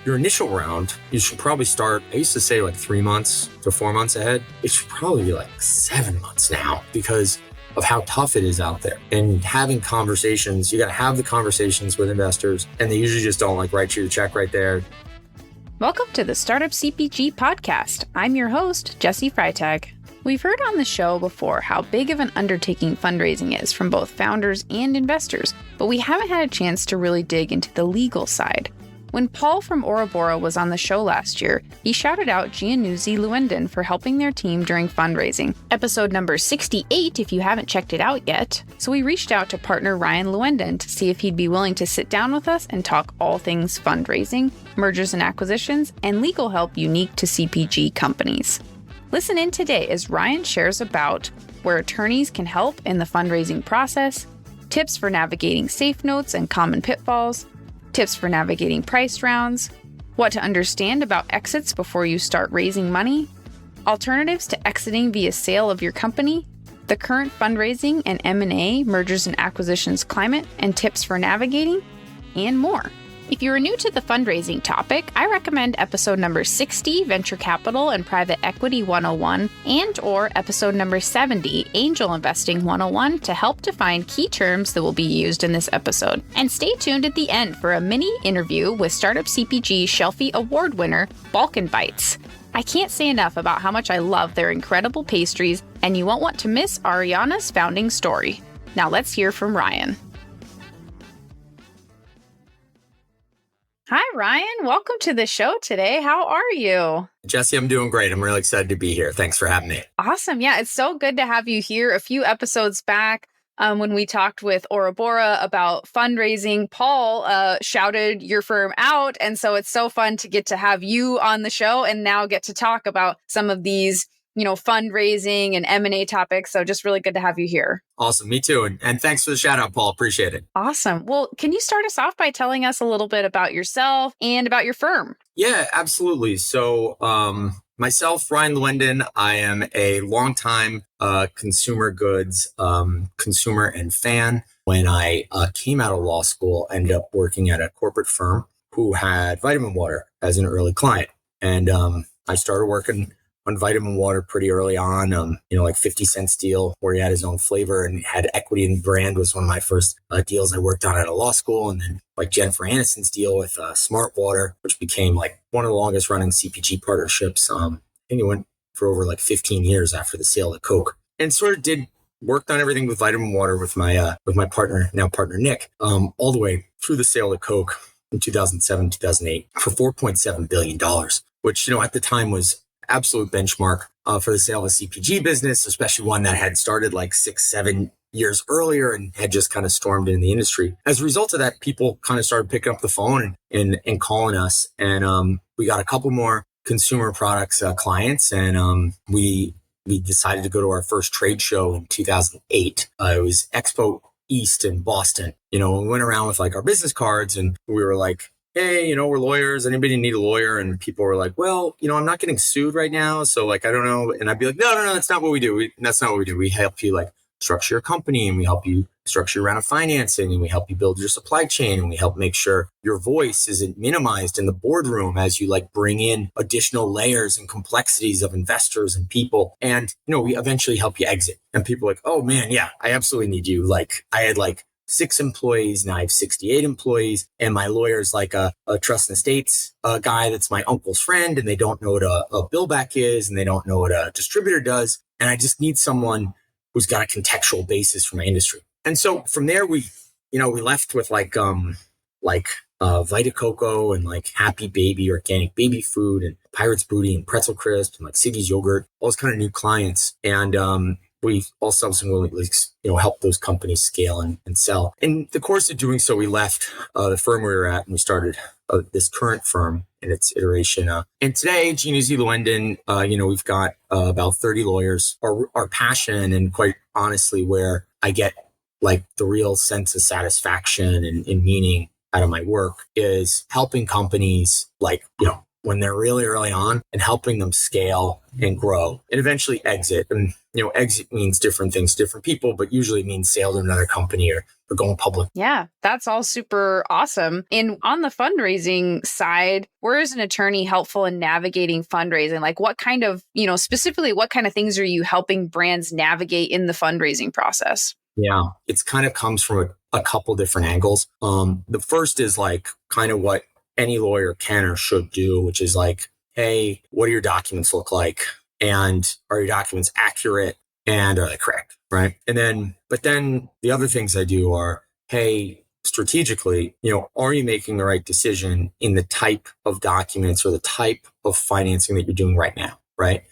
your initial round, you should probably start, I used to say like 3 months to 4 months ahead. It should probably be like 7 months now because of how tough it is out there. And having conversations, you got to have the conversations with investors, and they usually just don't like write you the check right there. Welcome to the Startup CPG podcast. I'm your host, Jesse Freitag. We've heard on the show before how big of an undertaking fundraising is from both founders and investors, but we haven't had a chance to really dig into the legal side. When Paul from Aura Bora was on the show last year, he shouted out Giannuzzi Lewendon for helping their team during fundraising, episode number 68 if you haven't checked it out yet. So we reached out to Partner Ryan Lewendon to see if he'd be willing to sit down with us and talk all things fundraising, mergers and acquisitions, and legal help unique to CPG companies. Listen in today as Ryan shares about where attorneys can help in the fundraising process, tips for navigating safe notes and common pitfalls, tips for navigating priced rounds, what to understand about exits before you start raising money, alternatives to exiting via sale of your company, the current fundraising and M&A, mergers and acquisitions climate, and tips for navigating, and more. If you are new to the fundraising topic, I recommend episode number 60, Venture Capital and Private Equity 101, and or episode number 70, Angel Investing 101, to help define key terms that will be used in this episode. And stay tuned at the end for a mini interview with Startup CPG Shelfie Award winner, Balkan Bites. I can't say enough about how much I love their incredible pastries, and you won't want to miss Ariana's founding story. Now let's hear from Ryan. Hi, Ryan. Welcome to the show today. How are you? Jesse, I'm doing great. I'm really excited to be here. Thanks for having me. Awesome. Yeah, it's so good to have you here. A few episodes back, when we talked with Aura Bora about fundraising, Paul shouted your firm out. And so it's so fun to get to have you on the show and now get to talk about some of these, fundraising and M&A topics. So just really good to have you here. Awesome. Me too. And thanks for the shout out, Paul. Appreciate it. Awesome. Well, can you start us off by telling us a little bit about yourself and about your firm? Yeah, absolutely. So myself, Ryan Lewendon, I am a longtime consumer goods consumer and fan. When I came out of law school, I ended up working at a corporate firm who had vitamin water as an early client. And I started working on vitamin water pretty early on, like 50 cents deal where he had his own flavor and had equity in the brand was one of my first deals I worked on at a law school. And then like Jennifer Aniston's deal with Smart Water, which became like one of the longest running CPG partnerships. I think it went for over like 15 years after the sale of Coke, and sort of worked on everything with vitamin water with my partner, now partner Nick, all the way through the sale of Coke in 2007, 2008 for $4.7 billion, which, at the time was absolute benchmark for the sale of a CPG business, especially one that had started like 6-7 years earlier and had just kind of stormed in the industry. As a result of that, people kind of started picking up the phone and calling us. And we got a couple more consumer products clients, and we decided to go to our first trade show in 2008. It was Expo East in Boston. We went around with like our business cards and we were like, hey, we're lawyers. Anybody need a lawyer? And people were like, well, I'm not getting sued right now. So like, I don't know. And I'd be like, no, that's not what we do. That's not what we do. We help you like structure your company, and we help you structure your round of financing, and we help you build your supply chain, and we help make sure your voice isn't minimized in the boardroom as you like bring in additional layers and complexities of investors and people. And, we eventually help you exit. And people are like, oh man, yeah, I absolutely need you. Like I had like 6 employees, now I have 68 employees, and my lawyer's like a trust and estates guy that's my uncle's friend, and they don't know what a billback is, and they don't know what a distributor does. And I just need someone who's got a contextual basis for my industry. And so from there, we left with like Vita Coco and like Happy Baby organic baby food and Pirate's Booty and Pretzel Crisp and like Siggy's yogurt, all those kind of new clients. And we all subsequently, helped those companies scale and sell. In the course of doing so, we left the firm we were at and we started this current firm in its iteration. And today, Giannuzzi Lewendon, we've got about 30 lawyers. Our passion, and quite honestly, where I get like the real sense of satisfaction and meaning out of my work, is helping companies like, when they're really early on and helping them scale and grow and eventually exit. And, exit means different things to different people, but usually means sale to another company or going public. Yeah, that's all super awesome. And on the fundraising side, where is an attorney helpful in navigating fundraising? Like what kind of, specifically, what kind of things are you helping brands navigate in the fundraising process? Yeah, it's kind of comes from a couple different angles. The first is like kind of what any lawyer can or should do, which is like, hey, what do your documents look like? And are your documents accurate? And are they correct? Right. But then the other things I do are, hey, strategically, are you making the right decision in the type of documents or the type of financing that you're doing right now? Right.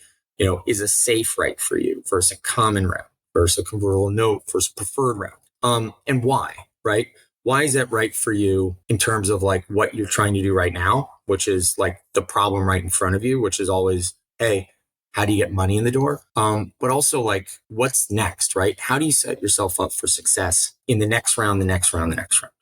Is a safe right for you versus a common route versus a convertible note versus preferred route? And why? Right. Why is that right for you in terms of like what you're trying to do right now, which is like the problem right in front of you, which is always, hey, how do you get money in the door? But also like what's next, right? How do you set yourself up for success in the next round,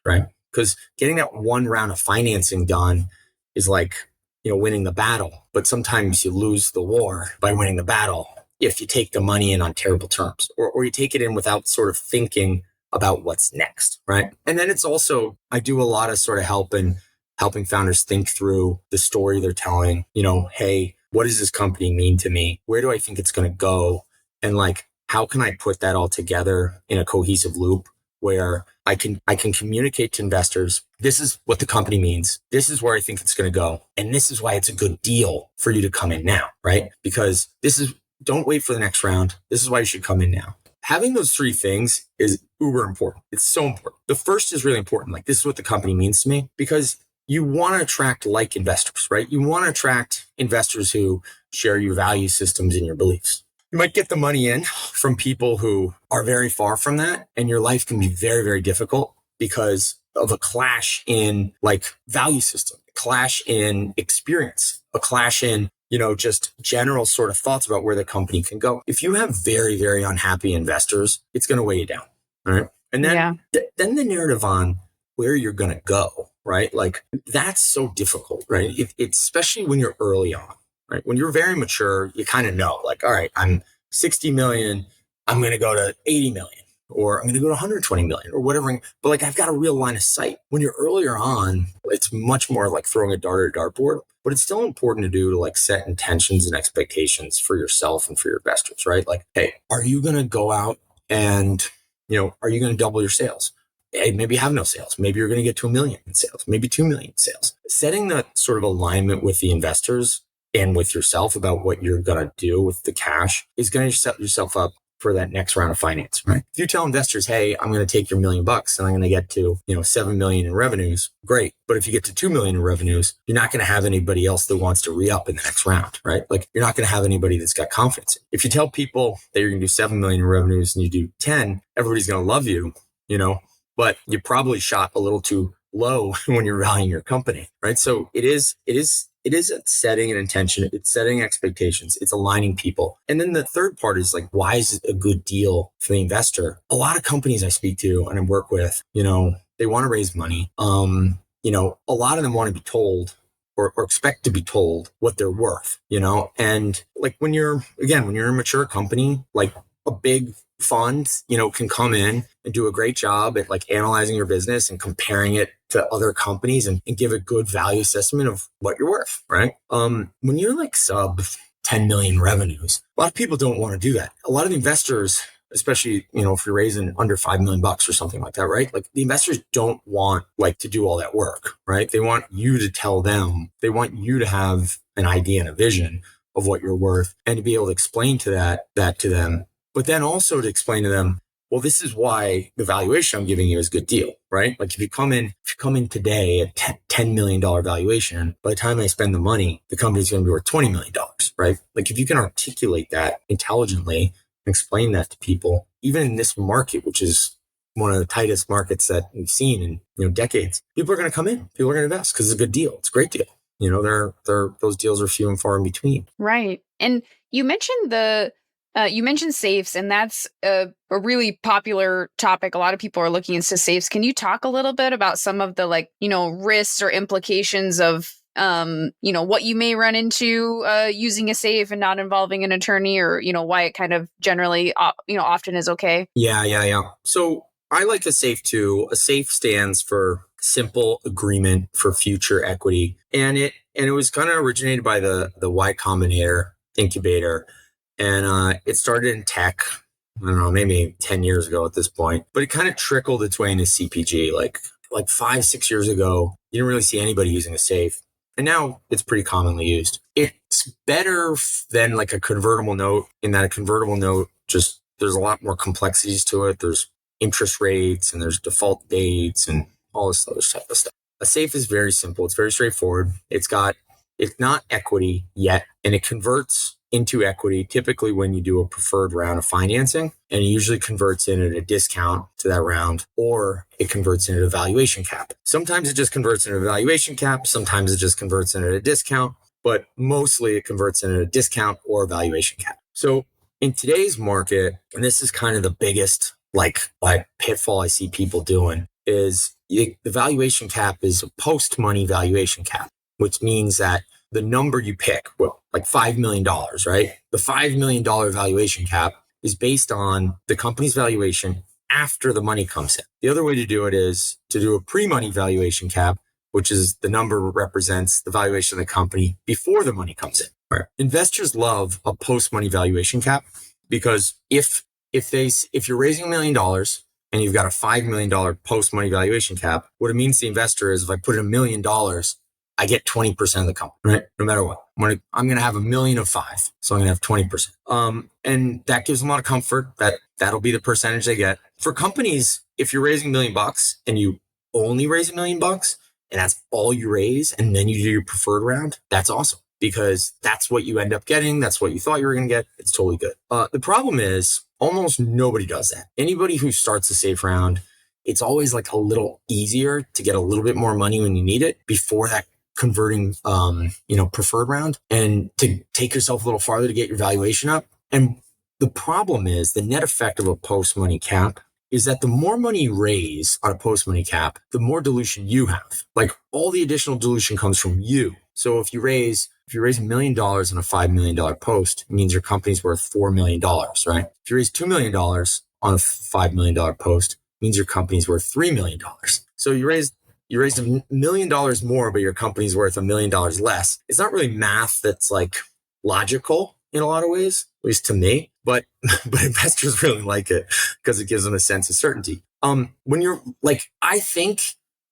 right? Because getting that one round of financing done is like, winning the battle, but sometimes you lose the war by winning the battle if you take the money in on terrible terms or you take it in without sort of thinking about what's next, right? And then it's also, I do a lot of sort of helping founders think through the story they're telling, hey, what does this company mean to me? Where do I think it's going to go? And like, how can I put that all together in a cohesive loop where I can communicate to investors, this is what the company means. This is where I think it's going to go. And this is why it's a good deal for you to come in now, right? Because don't wait for the next round. This is why you should come in now. Having those three things is uber important. It's so important. The first is really important. Like, this is what the company means to me, because you want to attract like investors, right? You want to attract investors who share your value systems and your beliefs. You might get the money in from people who are very far from that, and your life can be very, very difficult because of a clash in like value system, a clash in experience, a clash in just general sort of thoughts about where the company can go. If you have very, very unhappy investors, it's going to weigh you down. Right. And then, then the narrative on where you're going to go, right? Like that's so difficult, right? It's especially when you're early on, right? When you're very mature, you kind of know like, all right, I'm 60 million. I'm going to go to 80 million, or I'm going to go to 120 million or whatever. But like, I've got a real line of sight. When you're earlier on, it's much more like throwing a dart at a dartboard. But it's still important to do to like set intentions and expectations for yourself and for your investors, right? Like, hey, are you going to go out and, are you going to double your sales? Hey, maybe you have no sales. Maybe you're going to get to 1 million in sales, maybe 2 million in sales. Setting that sort of alignment with the investors and with yourself about what you're going to do with the cash is going to set yourself up for that next round of finance, right? If you tell investors, hey, I'm going to take your $1 million and I'm going to get to, 7 million in revenues, great. But if you get to 2 million in revenues, you're not going to have anybody else that wants to re-up in the next round, right? Like you're not going to have anybody that's got confidence. If you tell people that you're going to do 7 million in revenues and you do 10, everybody's going to love you, but you probably shot a little too low when you're valuing your company, right? So it is setting an intention. It's setting expectations. It's aligning people. And then the third part is like, why is it a good deal for the investor? A lot of companies I speak to and I work with, they want to raise money. A lot of them want to be told or expect to be told what they're worth, and like when you're a mature company, like a big fund, can come in and do a great job at like analyzing your business and comparing it to other companies and give a good value assessment of what you're worth, right? When you're like sub 10 million revenues, a lot of people don't want to do that. A lot of the investors, especially, if you're raising under $5 million or something like that, right? Like the investors don't want like to do all that work, right? They want you to tell them, they want you to have an idea and a vision of what you're worth and to be able to explain that to them. But then also to explain to them, well, this is why the valuation I'm giving you is a good deal, right? Like if you come in today at $10 million valuation, by the time I spend the money, the company's going to be worth $20 million, right? Like if you can articulate that intelligently and explain that to people, even in this market, which is one of the tightest markets that we've seen in decades, people are going to come in, people are going to invest because it's a good deal. It's a great deal. Those deals are few and far in between. Right. And you mentioned you mentioned safes, and that's a really popular topic. A lot of people are looking into safes. Can you talk a little bit about some of the risks or implications of what you may run into using a safe and not involving an attorney, or, why it kind of generally, often is okay? Yeah. So I like a SAFE too. A SAFE stands for Simple Agreement for Future Equity. And it was kind of originated by the Y Combinator incubator. And it started in tech, I don't know, maybe 10 years ago at this point. But it kind of trickled its way into CPG. Like 5-6 years ago, you didn't really see anybody using a SAFE. And now it's pretty commonly used. It's better than like a convertible note, in that a convertible note just, there's a lot more complexities to it. There's interest rates and there's default dates and all this other type of stuff. A SAFE is very simple. It's very straightforward. It's not equity yet, and it converts into equity typically when you do a preferred round of financing, and it usually converts in at a discount to that round, or it converts in at a valuation cap. Sometimes it just converts in at a valuation cap. Sometimes it just converts in at a discount, but mostly it converts in at a discount or a valuation cap. So in today's market, and this is kind of the biggest like pitfall I see people doing, is the valuation cap is a post-money valuation cap, which means that the number you pick, well, like $5 million, right? The $5 million valuation cap is based on the company's valuation after the money comes in. The other way to do it is to do a pre-money valuation cap, which is the number represents the valuation of the company before the money comes in. Right? Investors love a post-money valuation cap because if you're raising $1 million and you've got a $5 million post-money valuation cap, what it means to the investor is if I put in $1 million, I get 20% of the company, right? No matter what. I'm going to have $1 million of 5. So I'm going to have 20%. And that gives them a lot of comfort that that'll be the percentage they get. For companies, if you're raising $1 million and you only raise $1 million and that's all you raise, and then you do your preferred round, that's awesome because that's what you end up getting. That's what you thought you were going to get. It's totally good. The problem is almost nobody does that. Anybody who starts a safe round, it's always like a little easier to get a little bit more money when you need it before that converting, preferred round, and to take yourself a little farther to get your valuation up. And the problem is the net effect of a post-money cap is that the more money you raise on a post-money cap, the more dilution you have. Like all the additional dilution comes from you. So if you raise $1 million on a $5 million post, it means your company's worth $4 million, right? If you raise $2 million on a $5 million post, it means your company's worth $3 million. So you raised $1 million more, but your company's worth $1 million less. It's not really math that's like logical in a lot of ways, at least to me, but investors really like it because it gives them a sense of certainty. When you're like, I think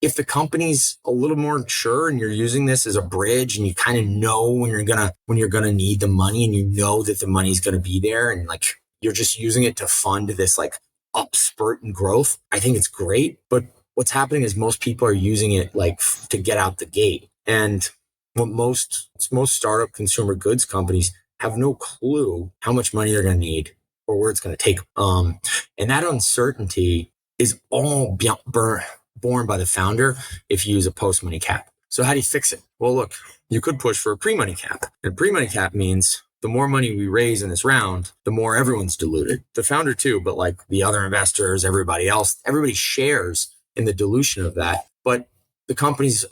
if the company's a little more mature and you're using this as a bridge and you kind of know when you're gonna need the money, and you know that the money's gonna be there, and like you're just using it to fund this like upspurt in growth, I think it's great. But what's happening is most people are using it like to get out the gate. And what most startup consumer goods companies have no clue how much money they're going to need or where it's going to take them. And that uncertainty is all born by the founder if you use a post-money cap. So how do you fix it? Well, look, you could push for a pre-money cap. And pre-money cap means the more money we raise in this round, the more everyone's diluted. The founder too, but like the other investors, everybody else, everybody shares in the dilution of that, but the company's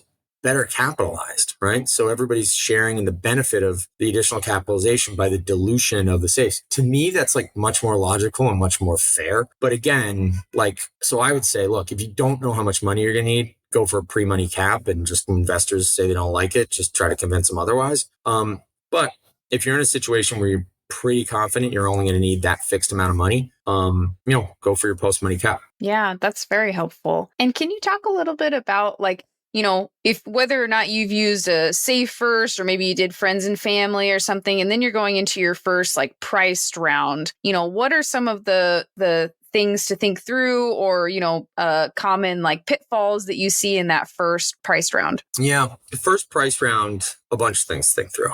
better capitalized, right? So everybody's sharing in the benefit of the additional capitalization by the dilution of the safes. To me, that's like much more logical and much more fair. But again, so I would say, look, if you don't know how much money you're going to need, go for a pre-money cap, and just investors say they don't like it, just try to convince them otherwise. But if you're in a situation where you're pretty confident you're only going to need that fixed amount of money, go for your post-money cap. Yeah, that's very helpful. And can you talk a little bit about if whether or not you've used a safe first, or maybe you did friends and family or something, and then you're going into your first like priced round, what are some of the things to think through, or, common like pitfalls that you see in that first priced round? Yeah, the first price round, a bunch of things to think through.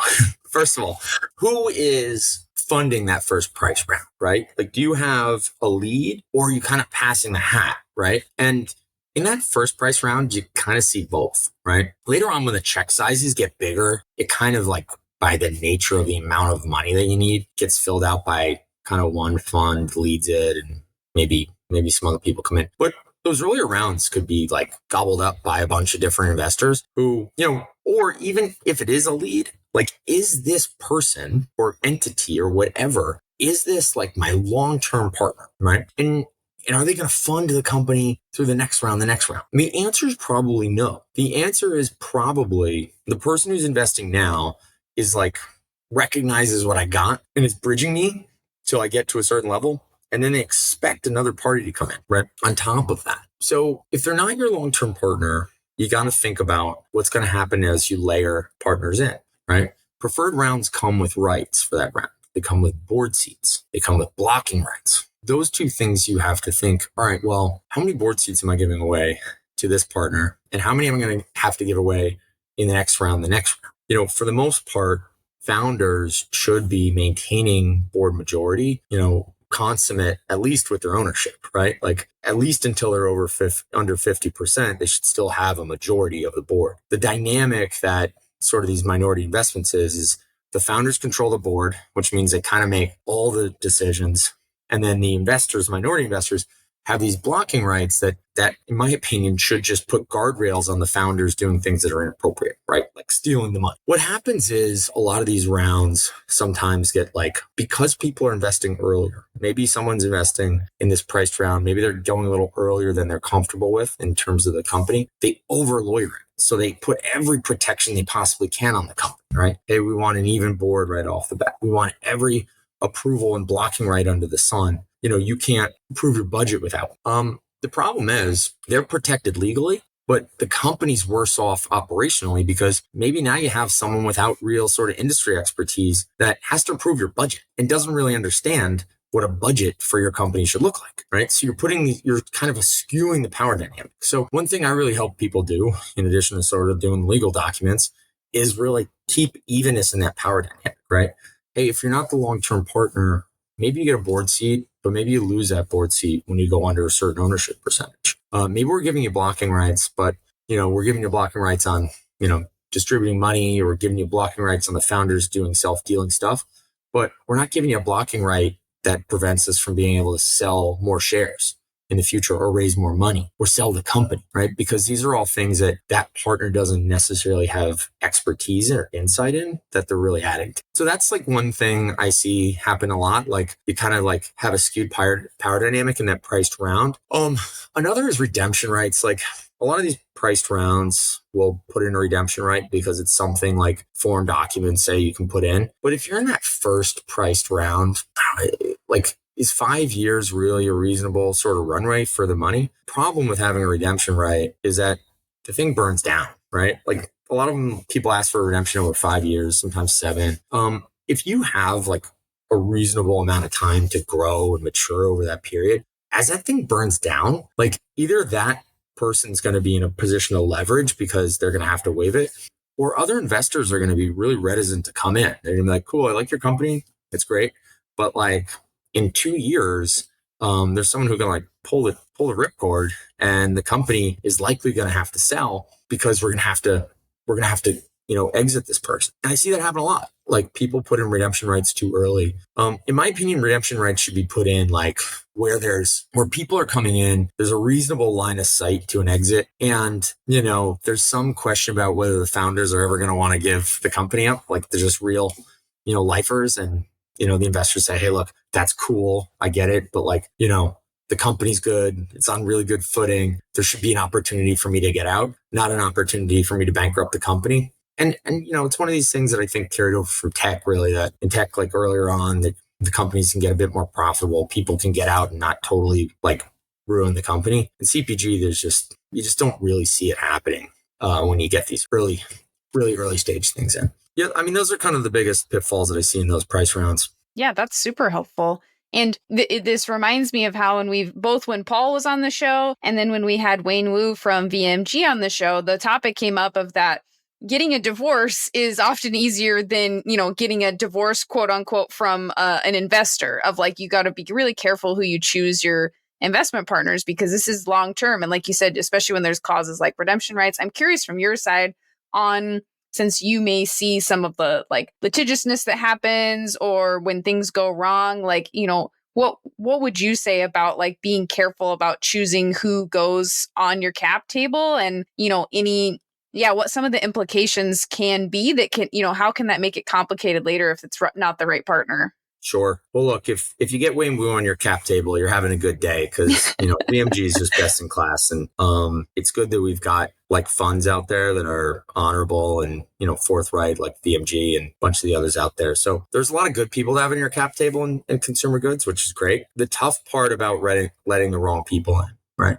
First of all, who is funding that first price round, right? Like, do you have a lead, or are you kind of passing the hat, right? And in that first price round, you kind of see both, right? Later on, when the check sizes get bigger, it kind of like, by the nature of the amount of money that you need, gets filled out by kind of one fund leads it, and maybe some other people come in. But those earlier rounds could be like gobbled up by a bunch of different investors who, or even if it is a lead, like, is this person or entity or whatever, is this like my long-term partner, right? And are they going to fund the company through the next round? And the answer is probably no. The answer is probably the person who's investing now is like recognizes what I got and is bridging me till I get to a certain level. And then they expect another party to come in, right? On top of that. So if they're not your long-term partner, you got to think about what's going to happen as you layer partners in, right? Preferred rounds come with rights for that round. They come with board seats. They come with blocking rights. Those two things you have to think, all right, well, how many board seats am I giving away to this partner? And how many am I going to have to give away in the next round? For the most part, founders should be maintaining board majority, consummate, at least with their ownership, right? Like at least until they're under 50%, they should still have a majority of the board. The dynamic that sort of these minority investments is the founders control the board, which means they kind of make all the decisions. And then the investors, minority investors, have these blocking rights that, in my opinion, should just put guardrails on the founders doing things that are inappropriate, right? Like stealing the money. What happens is a lot of these rounds sometimes get because people are investing earlier, maybe someone's investing in this priced round, maybe they're going a little earlier than they're comfortable with in terms of the company, they over lawyer it. So they put every protection they possibly can on the company, right? Hey, we want an even board right off the bat. We want every approval and blocking right under the sun. You can't approve your budget without. The problem is they're protected legally, but the company's worse off operationally because maybe now you have someone without real sort of industry expertise that has to approve your budget and doesn't really understand what a budget for your company should look like, right? So you're kind of skewing the power dynamic. So one thing I really help people do, in addition to sort of doing legal documents, is really keep evenness in that power dynamic, right? Hey, if you're not the long-term partner, maybe you get a board seat, but maybe you lose that board seat when you go under a certain ownership percentage. Maybe we're giving you blocking rights, but we're giving you blocking rights on distributing money, or giving you blocking rights on the founders doing self-dealing stuff, but we're not giving you a blocking right that prevents us from being able to sell more shares in the future or raise more money or sell the company, right? Because these are all things that partner doesn't necessarily have expertise or insight in that they're really adding to. So that's like one thing I see happen a lot. Like you kind of like have a skewed power dynamic in that priced round. Another is redemption rights. Like a lot of these priced rounds will put in a redemption right because it's something like foreign documents say you can put in. But if you're in that first priced round, is 5 years really a reasonable sort of run rate for the money? Problem with having a redemption right is that the thing burns down, right? Like a lot of them, people ask for a redemption over 5 years, sometimes 7. If you have like a reasonable amount of time to grow and mature over that period, as that thing burns down, like either that person's going to be in a position of leverage because they're going to have to waive it, or other investors are going to be really reticent to come in. They're going to be like, cool, I like your company. It's great. But like in 2 years, there's someone who can like pull the ripcord, and the company is likely going to have to sell because we're going to have to exit this person. And I see that happen a lot. Like people put in redemption rights too early. In my opinion, redemption rights should be put in like where people are coming in, there's a reasonable line of sight to an exit. And, there's some question about whether the founders are ever going to want to give the company up. Like they're just real, lifers. And, the investors say, hey, look, that's cool. I get it. But like, the company's good. It's on really good footing. There should be an opportunity for me to get out, not an opportunity for me to bankrupt the company. And it's one of these things that I think carried over from tech, really, that in tech, like earlier on, that the companies can get a bit more profitable. People can get out and not totally like ruin the company. In CPG, you just don't really see it happening when you get these really early stage things in. Yeah, I mean, those are kind of the biggest pitfalls that I see in those price rounds. Yeah, that's super helpful. And this reminds me of how when Paul was on the show, and then when we had Wayne Wu from VMG on the show, the topic came up of that getting a divorce is often easier than, getting a divorce, quote unquote, from an investor. Of like, you got to be really careful who you choose your investment partners, because this is long term. And like you said, especially when there's clauses like redemption rights, I'm curious from your side on, since you may see some of the like litigiousness that happens or when things go wrong, like, what would you say about like being careful about choosing who goes on your cap table and, what some of the implications can be that can, how can that make it complicated later if it's not the right partner? Sure. Well, look, if you get Wayne Wu on your cap table, you're having a good day because, VMG is just best in class. And it's good that we've got like funds out there that are honorable and, forthright, like VMG and a bunch of the others out there. So there's a lot of good people to have in your cap table in consumer goods, which is great. The tough part about letting the wrong people in, right?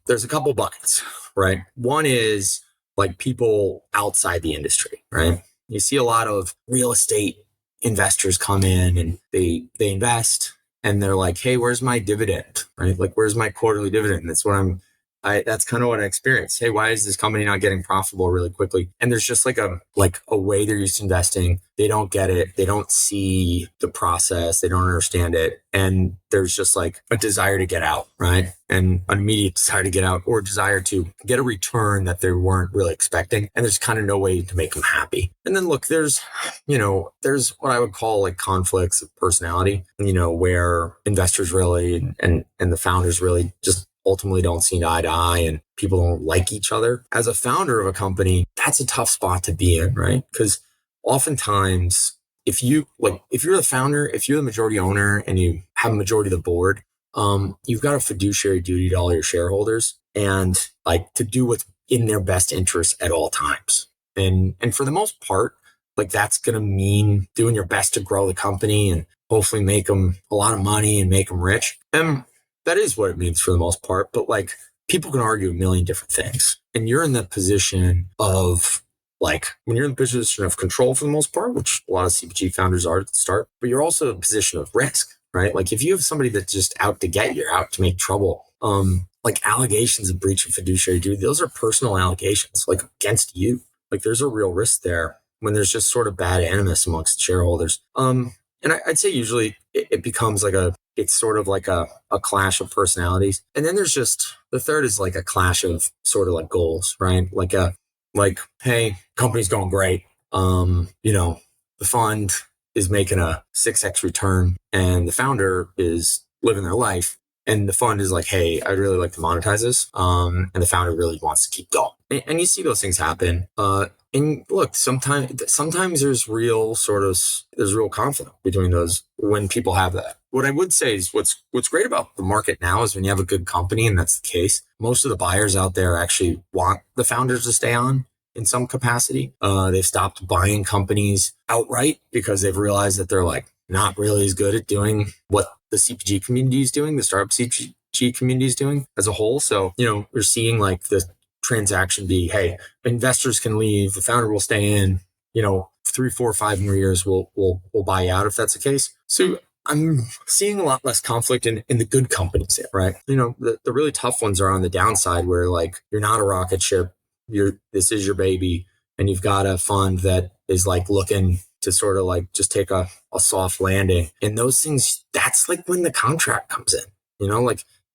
There's a couple buckets, right? One is like people outside the industry, right? You see a lot of real estate investors come in and they invest and they're like, hey, where's my dividend? Right? Like, where's my quarterly dividend? That's kind of what I experienced. Hey, why is this company not getting profitable really quickly? And there's just like a way they're used to investing. They don't get it. They don't see the process. They don't understand it. And there's just like a desire to get out, right? And an immediate desire to get out or desire to get a return that they weren't really expecting. And there's kind of no way to make them happy. And then look, there's what I would call like conflicts of personality, where investors really and the founders really just ultimately don't see eye to eye and people don't like each other. As a founder of a company, that's a tough spot to be in, right? Because oftentimes if you're the founder, if you're the majority owner and you have a majority of the board, you've got a fiduciary duty to all your shareholders and like to do what's in their best interest at all times. And for the most part, like that's going to mean doing your best to grow the company and hopefully make them a lot of money and make them rich. And that is what it means for the most part. But like people can argue a million different things. And you're in the position of like, when you're in the position of control for the most part, which a lot of CPG founders are at the start, but you're also in a position of risk, right? Like if you have somebody that's just out to get you, out to make trouble, like allegations of breach of fiduciary duty, those are personal allegations like against you. Like there's a real risk there when there's just sort of bad animus amongst shareholders. And I'd say usually it becomes like it's sort of like a clash of personalities. And then there's just, the third is like a clash of sort of like goals, right? Like, hey, company's going great. The fund is making a 6x return and the founder is living their life. And the fund is like, hey, I'd really like to monetize this. And the founder really wants to keep going. And you see those things happen. And look, sometimes there's real conflict between those when people have that. What I would say is what's great about the market now is when you have a good company, and that's the case, most of the buyers out there actually want the founders to stay on in some capacity. They've stopped buying companies outright because they've realized that they're like not really as good at doing what the CPG community is doing, the startup CPG community is doing as a whole. So, we're seeing like the transaction be, hey, investors can leave, the founder will stay in, 3, 4, 5 more years, we'll buy out if that's the case. So I'm seeing a lot less conflict in the good companies, right? The really tough ones are on the downside where like you're not a rocket ship, this is your baby, and you've got a fund that is like looking to sort of like just take a soft landing. And those things, that's like when the contract comes in,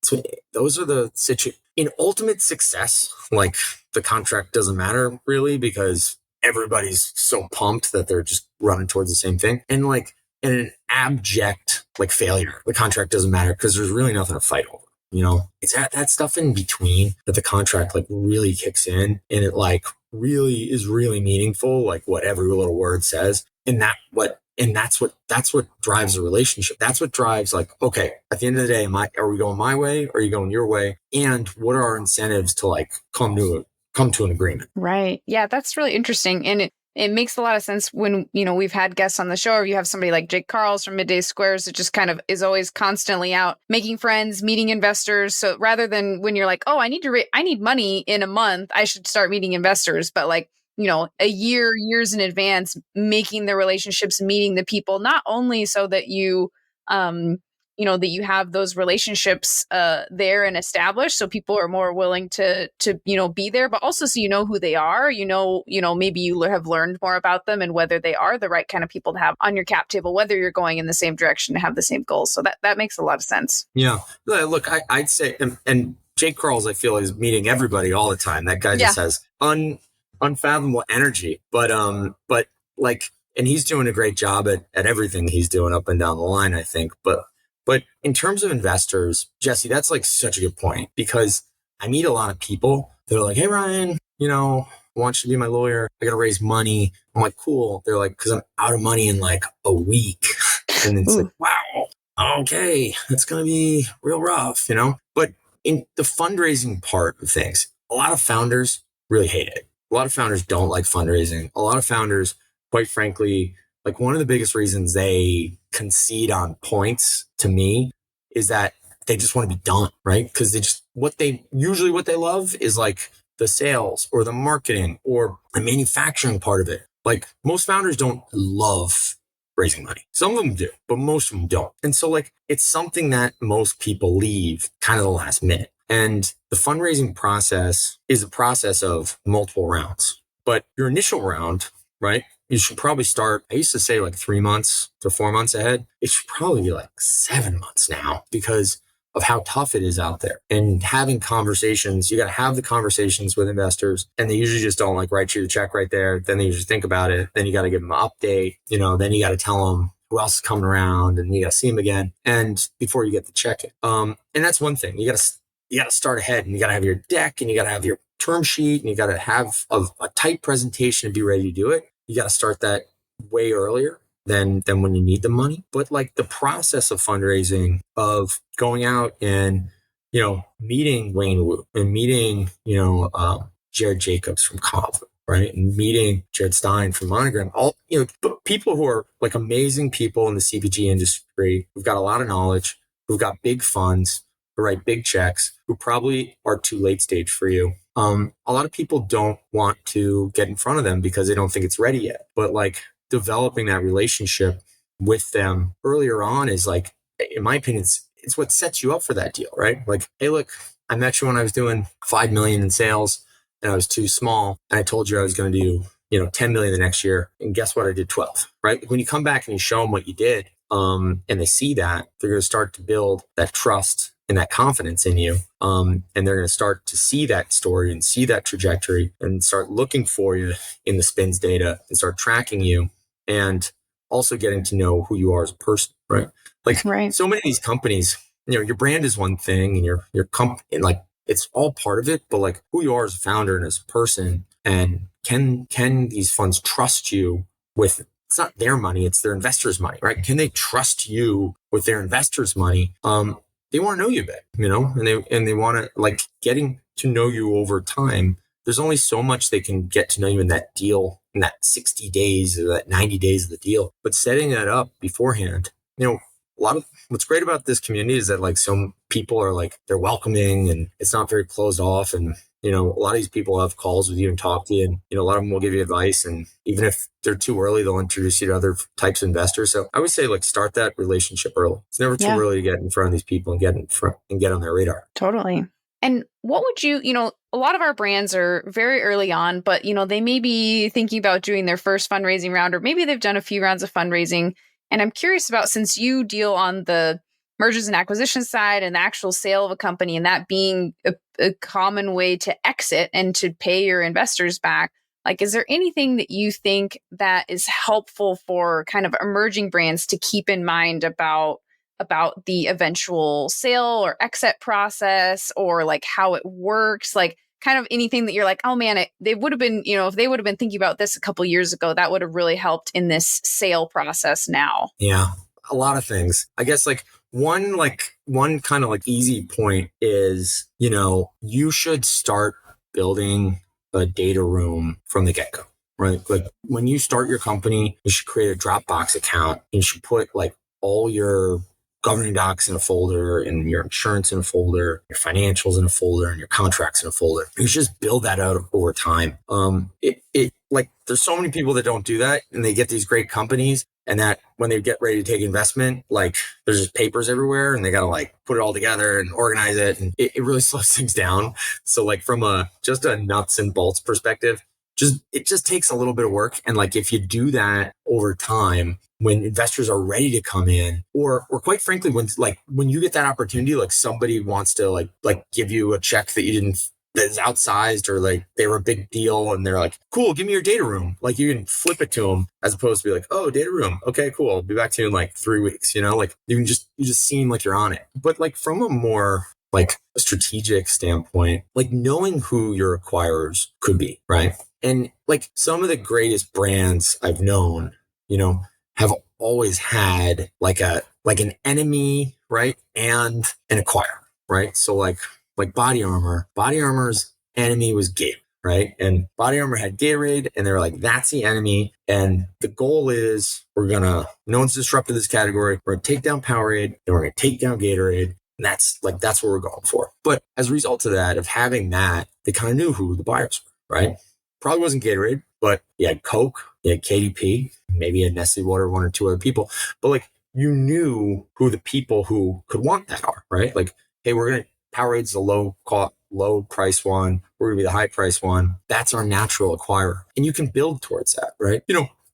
so those are the in ultimate success, like the contract doesn't matter really because everybody's so pumped that they're just running towards the same thing. And like in an abject like failure, the contract doesn't matter because there's really nothing to fight over. It's that stuff in between that the contract like really kicks in and it like really is really meaningful, like what every little word says. And that's what drives a relationship. That's what drives like, okay, at the end of the day, are we going my way? Or are you going your way? And what are our incentives to like come to an agreement? Right. Yeah, that's really interesting. And it makes a lot of sense when, we've had guests on the show or you have somebody like Jake Carls from Midday Squares that just kind of is always constantly out making friends, meeting investors. So rather than when you're like, oh, I need money in a month, I should start meeting investors. But like, years in advance, making the relationships, meeting the people, not only so that you that you have those relationships there and established, so people are more willing to be there, but also so who they are, maybe you have learned more about them and whether they are the right kind of people to have on your cap table, whether you're going in the same direction to have the same goals. So that makes a lot of sense. Yeah, look, I'd say, and Jake Carls, I feel, is meeting everybody all the time. That guy just has unfathomable energy, but like, and he's doing a great job at everything he's doing up and down the line, I think. But But in terms of investors, Jesse, that's like such a good point because I meet a lot of people that are like, hey, Ryan, I want you to be my lawyer. I got to raise money. I'm like, cool. They're like, because I'm out of money in like a week. And it's like, wow, okay, it's going to be real rough, But in the fundraising part of things, a lot of founders really hate it. A lot of founders don't like fundraising. A lot of founders, quite frankly, like one of the biggest reasons they concede on points to me is that they just want to be done, right? Because what they love is like the sales or the marketing or the manufacturing part of it. Like most founders don't love raising money. Some of them do, but most of them don't. And so like, it's something that most people leave kind of the last minute. And the fundraising process is a process of multiple rounds, but your initial round, right? You should probably start, I used to say like 3 months to 4 months ahead. It should probably be like 7 months now because of how tough it is out there. And having conversations, you got to have the conversations with investors, and they usually just don't like write you the check right there. Then they usually think about it. Then you got to give them an update, then you got to tell them who else is coming around and you got to see them again. And before you get the check in. And that's one thing. You got to start ahead, and you got to have your deck, and you got to have your term sheet, and you got to have a tight presentation to be ready to do it. You got to start that way earlier than when you need the money. But like the process of fundraising, of going out and, meeting Wayne Wu and meeting, Jared Jacobs from Cov, right? And meeting Jared Stein from Monogram, all, people who are like amazing people in the CPG industry, who've got a lot of knowledge, who've got big funds, who write big checks, who probably are too late stage for you. A lot of people don't want to get in front of them because they don't think it's ready yet. But like developing that relationship with them earlier on is like, in my opinion, it's what sets you up for that deal, right? Like, hey, look, I met you when I was doing 5 million in sales and I was too small. And I told you I was going to do, 10 million the next year. And guess what? I did 12, right? When you come back and you show them what you did, and they see that, they're going to start to build that trust and that confidence in you. And they're going to start to see that story and see that trajectory and start looking for you in the spins data and start tracking you and also getting to know who you are as a person, right? Like so many of these companies, your brand is one thing and your company, like it's all part of it, but like who you are as a founder and as a person, and can these funds trust you with, it's not their money, it's their investors' money, right? Can they trust you with their investors' money? They want to know you a bit, and they want to like getting to know you over time. There's only so much they can get to know you in that deal, in that 60 days or that 90 days of the deal. But setting that up beforehand, a lot of what's great about this community is that like some people are like, they're welcoming and it's not very closed off. And, a lot of these people have calls with you and talk to you, and, a lot of them will give you advice. And even if they're too early, they'll introduce you to other types of investors. So I would say like start that relationship early. It's never too early to get in front of these people and get on their radar. Totally. And what would you, a lot of our brands are very early on, but, they may be thinking about doing their first fundraising round, or maybe they've done a few rounds of fundraising. And I'm curious about, since you deal on the mergers and acquisitions side and the actual sale of a company, and that being a common way to exit and to pay your investors back, like, is there anything that you think that is helpful for kind of emerging brands to keep in mind about the eventual sale or exit process, or like how it works? Like kind of anything that you're like, oh man, they would have been, if they would have been thinking about this a couple years ago, that would have really helped in this sale process now. Yeah, a lot of things. I guess like one kind of like easy point is, you should start building a data room from the get-go, right? Like when you start your company, you should create a Dropbox account. You should put like all your governing docs in a folder, and your insurance in a folder, your financials in a folder, and your contracts in a folder. You should just build that out over time. It like there's so many people that don't do that, and they get these great companies, and that when they get ready to take investment, like there's just papers everywhere, and they got to like put it all together and organize it, and it really slows things down. So like from just a nuts and bolts perspective, it just takes a little bit of work. And like if you do that over time, when investors are ready to come in, or quite frankly, when you get that opportunity, like somebody wants to like give you a check that you didn't that's outsized or like they were a big deal and they're like, cool, give me your data room. Like you can flip it to them as opposed to be like, oh, data room. Okay, cool. I'll be back to you in like 3 weeks, like you just seem like you're on it. But like from a more like a strategic standpoint, like knowing who your acquirers could be, right? And like some of the greatest brands I've known, have always had like an enemy, right? And an acquirer, right? So like Body Armor. Body Armor's enemy was Gatorade, right? And Body Armor had Gatorade, and they were like, that's the enemy. And the goal is no one's disrupted this category. We're gonna take down Powerade, and we're gonna take down Gatorade. And that's what we're going for. But as a result of that, of having that, they kind of knew who the buyers were, right? Probably wasn't Gatorade, but you had Coke, you had KDP, maybe you had Nestle Water, one or two other people. But like you knew who the people who could want that are, right? Like, hey, Powerade's the low price one. We're gonna be the high price one. That's our natural acquirer. And you can build towards that, right?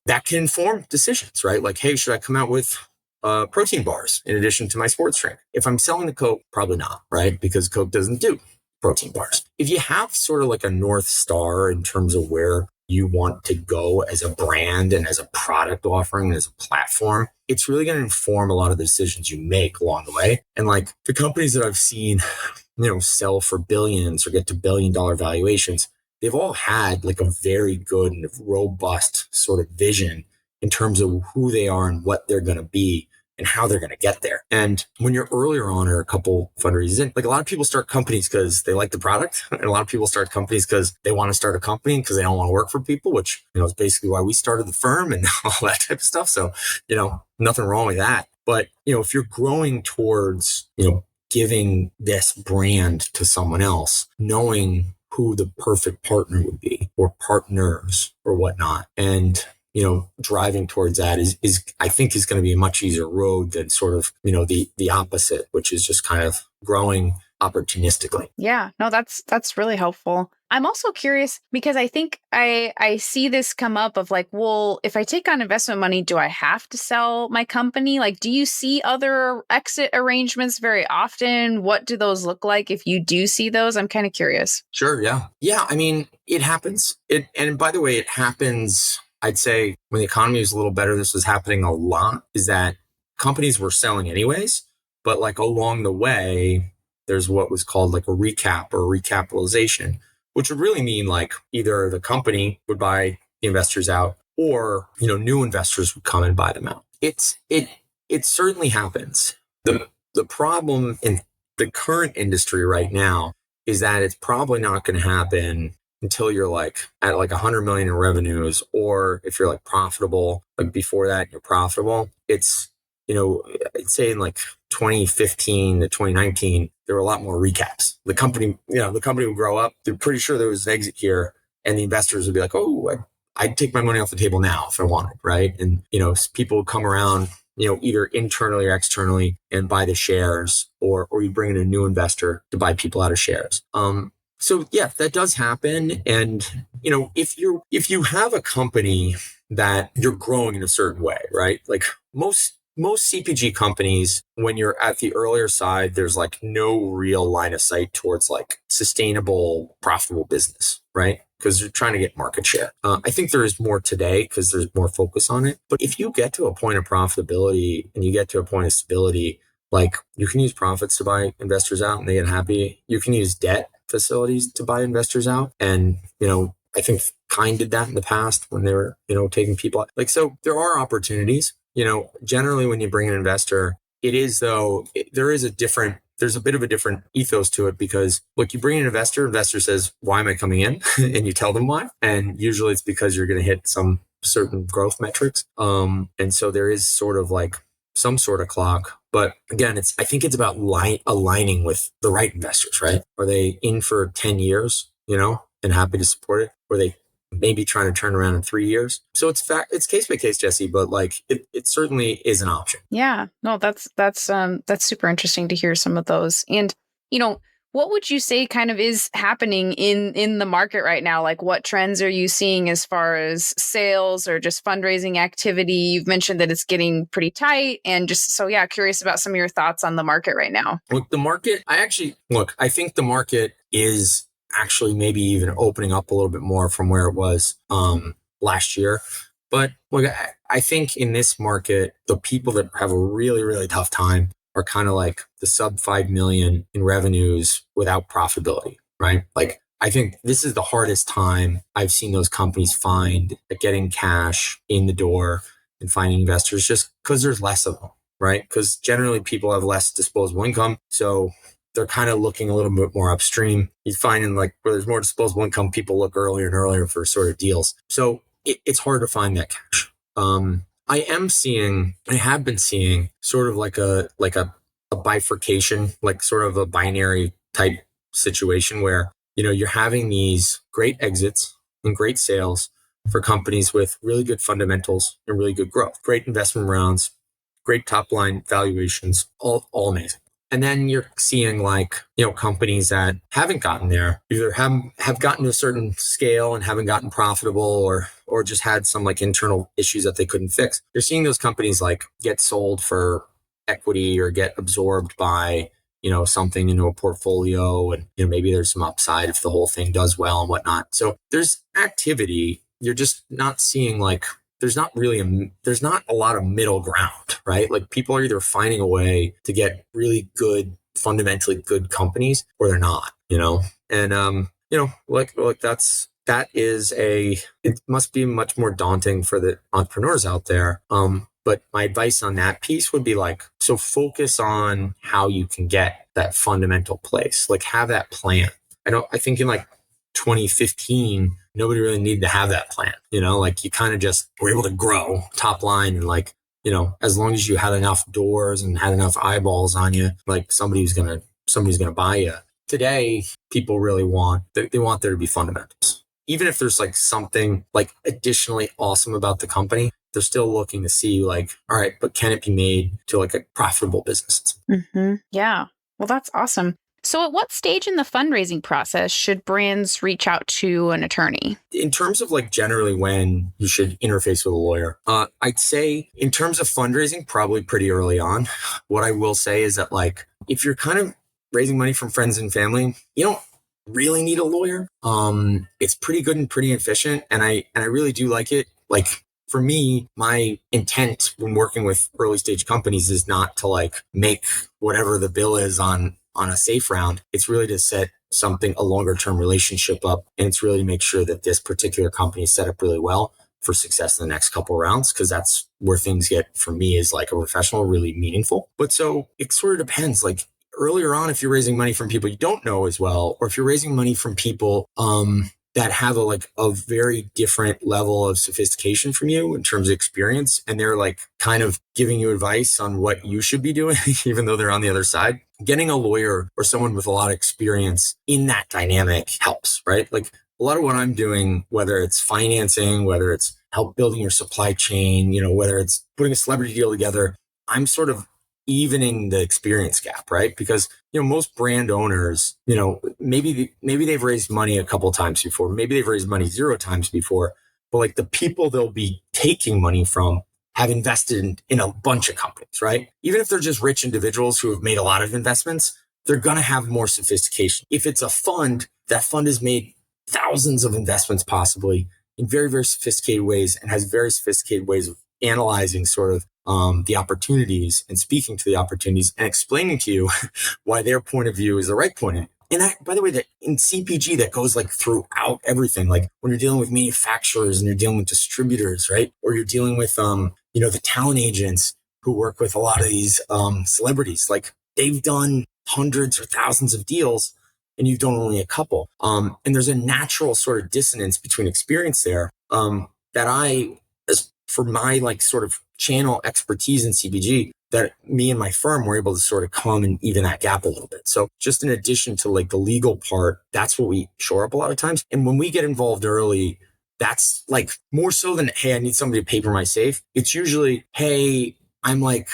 That can inform decisions, right? Like, hey, should I come out with protein bars in addition to my sports drink? If I'm selling the Coke, probably not, right? Because Coke doesn't do protein bars. If you have sort of like a North Star in terms of where you want to go as a brand and as a product offering and as a platform, it's really going to inform a lot of the decisions you make along the way. And like the companies that I've seen, sell for billions or get to $1 billion valuations, they've all had like a very good and robust sort of vision in terms of who they are and what they're going to be and how they're going to get there. And when you're earlier on or a couple fundraisers in, like a lot of people start companies because they like the product. And a lot of people start companies because they want to start a company because they don't want to work for people, which, is basically why we started the firm and all that type of stuff. So, nothing wrong with that. But, if you're growing towards, giving this brand to someone else, knowing who the perfect partner would be or partners or whatnot. And driving towards that is I think is going to be a much easier road than sort of, the opposite, which is just kind of growing opportunistically. Yeah, no, that's really helpful. I'm also curious because I think I see this come up of like, well, if I take on investment money, do I have to sell my company? Like, do you see other exit arrangements very often? What do those look like if you do see those? I'm kind of curious. Sure. Yeah. Yeah. I mean, it happens. And by the way, it happens. I'd say when the economy was a little better, this was happening a lot, is that companies were selling anyways, but like along the way, there's what was called like a recap or a recapitalization, which would really mean like either the company would buy the investors out or, new investors would come and buy them out. It certainly happens. The problem in the current industry right now is that it's probably not going to happen until you're like at like 100 million in revenues, or if you're like profitable, like before that you're profitable. It's, I'd say in like 2015 to 2019, there were a lot more recaps. The company would grow up. They're pretty sure there was an exit here and the investors would be like, oh, I'd take my money off the table now if I wanted. Right. And, people would come around, either internally or externally and buy the shares, or you bring in a new investor to buy people out of shares. So yeah, that does happen. And, if you have a company that you're growing in a certain way, right? Like most CPG companies, when you're at the earlier side, there's like no real line of sight towards like sustainable, profitable business, right? Because you're trying to get market share. I think there is more today because there's more focus on it. But if you get to a point of profitability and you get to a point of stability, like you can use profits to buy investors out and they get happy. You can use debt facilities to buy investors out. And, I think Kind did that in the past when they were, taking people out. Like, so there are opportunities, generally when you bring an investor, there's a bit of a different ethos to it because look, you bring an investor says, why am I coming in? And you tell them why. And usually it's because you're going to hit some certain growth metrics. And so there is sort of like some sort of clock. But again, I think it's about aligning with the right investors, right? Are they in for 10 years, and happy to support it? Or are they maybe trying to turn around in 3 years? So it's case by case, Jesse, but like it certainly is an option. Yeah, no, that's super interesting to hear some of those. And, what would you say kind of is happening in the market right now? Like what trends are you seeing as far as sales or just fundraising activity? You've mentioned that it's getting pretty tight, and just so, yeah, curious about some of your thoughts on the market right now. Look, I think the market actually maybe even opening up a little bit more from where it was last year. But look, I think in this market, the people that have a really, really tough time are kind of like the sub 5 million in revenues without profitability, right? Like, I think this is the hardest time I've seen those companies find at getting cash in the door and finding investors, just because there's less of them, right? Because generally people have less disposable income. So they're kind of looking a little bit more upstream. You find in like where there's more disposable income, people look earlier and earlier for sort of deals. So it's hard to find that cash. I have been seeing sort of like a bifurcation, like sort of a binary type situation where, you're having these great exits and great sales for companies with really good fundamentals and really good growth, great investment rounds, great top line valuations, all amazing. And then you're seeing like, companies that haven't gotten there, either have gotten to a certain scale and haven't gotten profitable or just had some like internal issues that they couldn't fix. You're seeing those companies like get sold for equity or get absorbed by, something into a portfolio. And, maybe there's some upside if the whole thing does well and whatnot. So there's activity. You're just not seeing like, there's not a lot of middle ground, right? Like people are either finding a way to get really good, fundamentally good companies or they're not, and, it must be much more daunting for the entrepreneurs out there. But my advice on that piece would be like, so focus on how you can get that fundamental place, like have that plan. I think in like 2015, nobody really needed to have that plan. Like you kind of just were able to grow top line and like, as long as you had enough doors and had enough eyeballs on you, like somebody's going to buy you. Today, people really want there to be fundamentals. Even if there's like something like additionally awesome about the company, they're still looking to see like, all right, but can it be made to like a profitable business? Mm-hmm. Yeah. Well, that's awesome. So at what stage in the fundraising process should brands reach out to an attorney? In terms of like generally when you should interface with a lawyer, I'd say in terms of fundraising, probably pretty early on. What I will say is that like, if you're kind of raising money from friends and family, you don't really need a lawyer. It's pretty good and pretty efficient. And I really do like it. Like for me, my intent when working with early stage companies is not to like make whatever the bill is on a safe round. It's really to set a longer term relationship up. And it's really to make sure that this particular company is set up really well for success in the next couple of rounds. Cause that's where things get, for me, is like a professional, really meaningful. But so it sort of depends. Like earlier on, if you're raising money from people you don't know as well, or if you're raising money from people, that have a very different level of sophistication from you in terms of experience. And they're like kind of giving you advice on what you should be doing, even though they're on the other side. Getting a lawyer or someone with a lot of experience in that dynamic helps, right? Like a lot of what I'm doing, whether it's financing, whether it's help building your supply chain, whether it's putting a celebrity deal together, I'm sort of evening the experience gap, right? Because, most brand owners, maybe they've raised money a couple of times before, maybe they've raised money 0 times before, but like the people they'll be taking money from have invested in a bunch of companies, right? Even if they're just rich individuals who have made a lot of investments, they're going to have more sophistication. If it's a fund, that fund has made thousands of investments possibly in very, very sophisticated ways and has very sophisticated ways of analyzing sort of the opportunities and speaking to the opportunities and explaining to you why their point of view is the right point of view. And that, by the way, that in CPG, that goes like throughout everything. Like when you're dealing with manufacturers and you're dealing with distributors, right? Or you're dealing with, the talent agents who work with a lot of these celebrities. Like they've done hundreds or thousands of deals and you've done only a couple. And there's a natural sort of dissonance between experience there that for my like sort of channel expertise in CPG, that me and my firm were able to sort of come and even that gap a little bit. So just in addition to like the legal part, that's what we shore up a lot of times. And when we get involved early, that's like more so than, hey, I need somebody to paper my safe. It's usually, hey, I'm going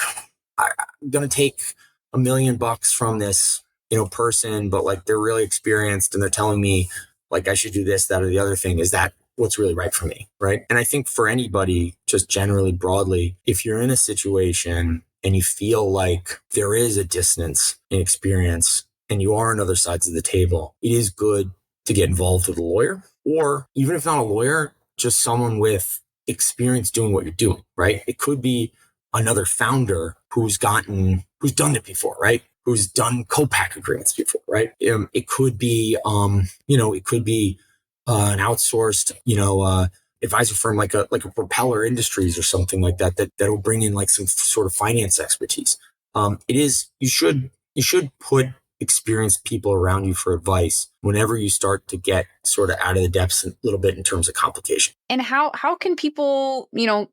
to take $1 million from this, person, but like they're really experienced and they're telling me like I should do this, that, or the other thing. Is that what's really right for me, right? And I think for anybody, just generally broadly, if you're in a situation and you feel like there is a dissonance in experience and you are on other sides of the table, it is good to get involved with a lawyer, or even if not a lawyer, just someone with experience doing what you're doing, right? It could be another founder who's done it before, right? Who's done co-pack agreements before, right? It could be, an outsourced, advisor firm like a Propeller Industries or something like that'll bring in like some sort of finance expertise. You should put experienced people around you for advice whenever you start to get sort of out of the depths a little bit in terms of complication. And how can people,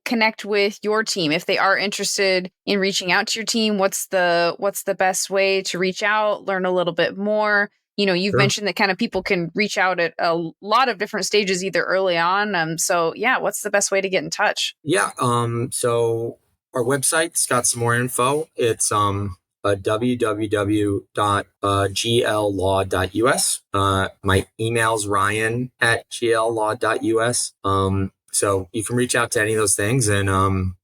connect with your team if they are interested in reaching out to your team? What's the best way to reach out, learn a little bit more? You've Sure. mentioned that kind of people can reach out at a lot of different stages, either early on. So yeah, what's the best way to get in touch? Yeah. So our website's got some more info. It's www.gllaw.us. My email's ryan@gllaw.us. So you can reach out to any of those things. And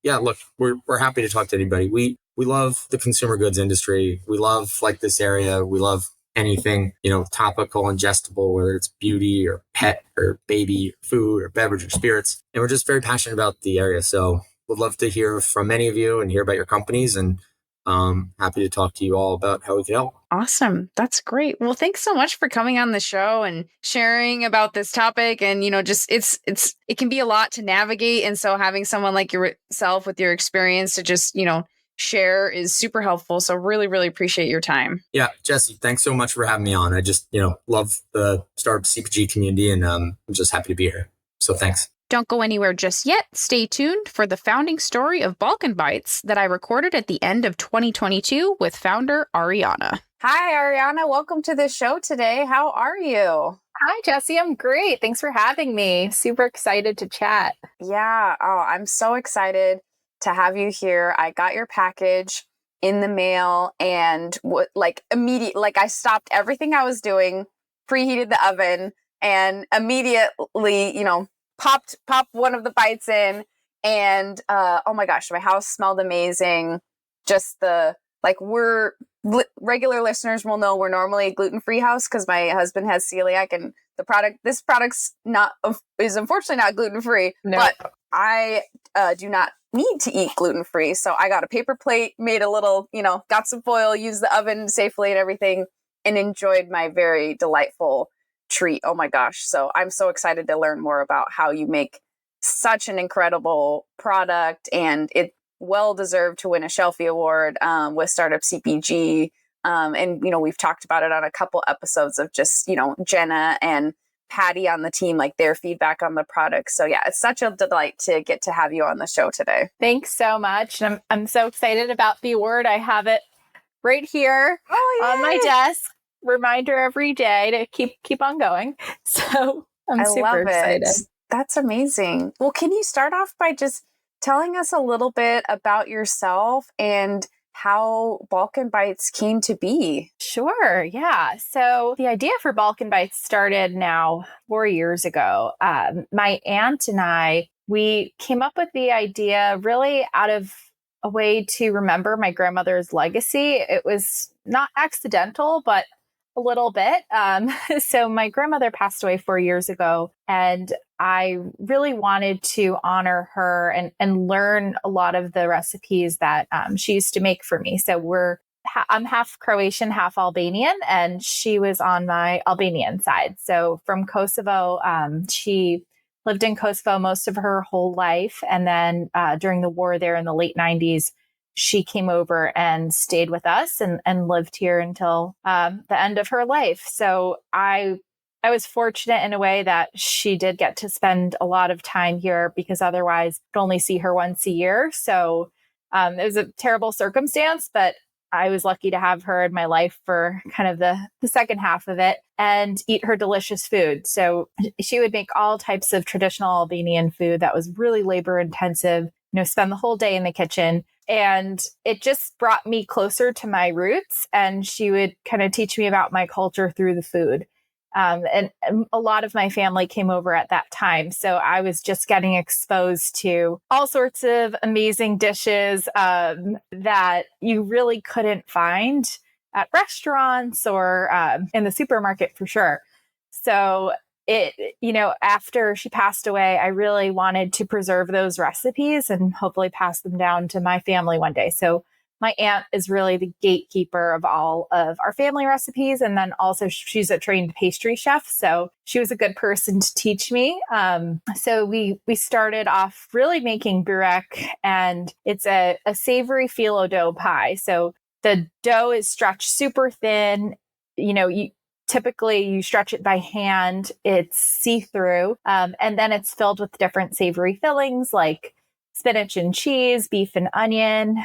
look, we're happy to talk to anybody. We love the consumer goods industry. We love like this area. We love anything, topical, ingestible, whether it's beauty or pet or baby, food or beverage or spirits. And we're just very passionate about the area. So would love to hear from many of you and hear about your companies, and happy to talk to you all about how we can help. Awesome. That's great. Well, thanks so much for coming on the show and sharing about this topic. And, just it can be a lot to navigate. And so having someone like yourself with your experience to just, share is super helpful. So really, really appreciate your time. Yeah, Jesse, thanks so much for having me on. I just, love the Startup CPG community, and I'm just happy to be here. So thanks. Don't go anywhere just yet. Stay tuned for the founding story of Balkan Bites that I recorded at the end of 2022 with founder Ariana. Hi, Ariana. Welcome to the show today. How are you? Hi, Jesse. I'm great. Thanks for having me. Super excited to chat. Yeah. Oh, I'm so excited to have you here. I got your package in the mail and immediately, I stopped everything I was doing, preheated the oven, and immediately, popped one of the bites in, and oh my gosh, my house smelled amazing. Just regular listeners will know we're normally a gluten-free house because my husband has celiac, and this product's is unfortunately not gluten-free. No. But I do not need to eat gluten-free, so I got a paper plate, made a little, got some foil, used the oven safely and everything, and enjoyed my very delightful treat. Oh my gosh. So I'm so excited to learn more about how you make such an incredible product, and it well deserved to win a Shelfie Award with Startup CPG. And, we've talked about it on a couple episodes of just, Jenna and Patty on the team, like their feedback on the product. So yeah, it's such a delight to get to have you on the show today. Thanks so much. And I'm so excited about the award. I have it right here on my desk. Reminder every day to keep on going. So I'm super excited. That's amazing. Well, can you start off by just telling us a little bit about yourself and how Balkan Bites came to be? Sure. Yeah. So the idea for Balkan Bites started now 4 years ago. My aunt and we came up with the idea really out of a way to remember my grandmother's legacy. It was not accidental, but a little bit. So my grandmother passed away 4 years ago, and I really wanted to honor her and learn a lot of the recipes that she used to make for me. So I'm half Croatian, half Albanian, and she was on my Albanian side. So from Kosovo, she lived in Kosovo most of her whole life. And then during the war there in the late 90s, she came over and stayed with us and lived here until the end of her life. So I was fortunate in a way that she did get to spend a lot of time here, because otherwise I'd only see her once a year. So it was a terrible circumstance, but I was lucky to have her in my life for kind of the second half of it and eat her delicious food. So she would make all types of traditional Albanian food that was really labor intensive, spend the whole day in the kitchen. And it just brought me closer to my roots. And she would kind of teach me about my culture through the food. And a lot of my family came over at that time. So I was just getting exposed to all sorts of amazing dishes that you really couldn't find at restaurants or in the supermarket for sure. So after she passed away, I really wanted to preserve those recipes and hopefully pass them down to my family one day. So my aunt is really the gatekeeper of all of our family recipes. And then also she's a trained pastry chef. So she was a good person to teach me. So we started off really making burek, and it's a savory phyllo dough pie. So the dough is stretched super thin. Typically, you stretch it by hand. It's see-through. And then it's filled with different savory fillings like spinach and cheese, beef and onion.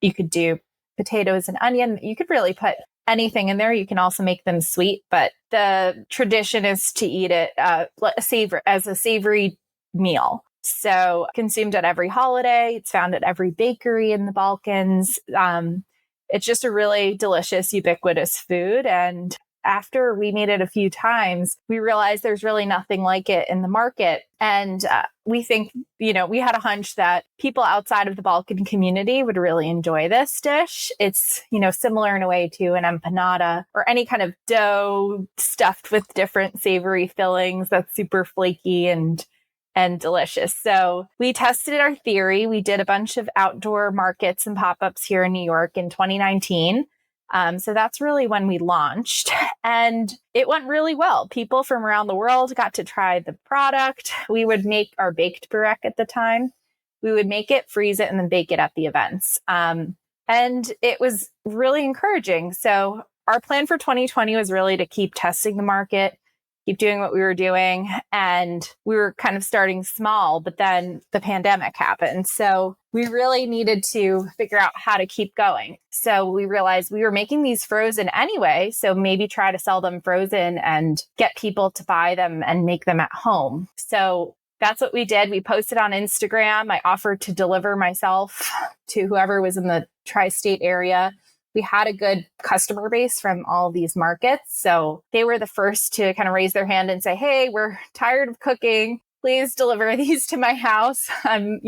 You could do potatoes and onion. You could really put anything in there. You can also make them sweet, but the tradition is to eat it as a savory meal. So consumed at every holiday. It's found at every bakery in the Balkans. It's just a really delicious, ubiquitous food. And after we made it a few times, we realized there's really nothing like it in the market. And we think, we had a hunch that people outside of the Balkan community would really enjoy this dish. It's, similar in a way to an empanada or any kind of dough stuffed with different savory fillings that's super flaky and delicious. So we tested our theory. We did a bunch of outdoor markets and pop-ups here in New York in 2019. So that's really when we launched, and it went really well. People from around the world got to try the product. We would make our baked burek at the time. We would make it, freeze it, and then bake it at the events. And it was really encouraging. So our plan for 2020 was really to keep testing the market, keep doing what we were doing. And we were kind of starting small, but then the pandemic happened. So we really needed to figure out how to keep going. So we realized we were making these frozen anyway. So maybe try to sell them frozen and get people to buy them and make them at home. So that's what we did. We posted on Instagram. I offered to deliver myself to whoever was in the tri-state area. We had a good customer base from all these markets. So they were the first to kind of raise their hand and say, hey, we're tired of cooking. Please deliver these to my house. I'm,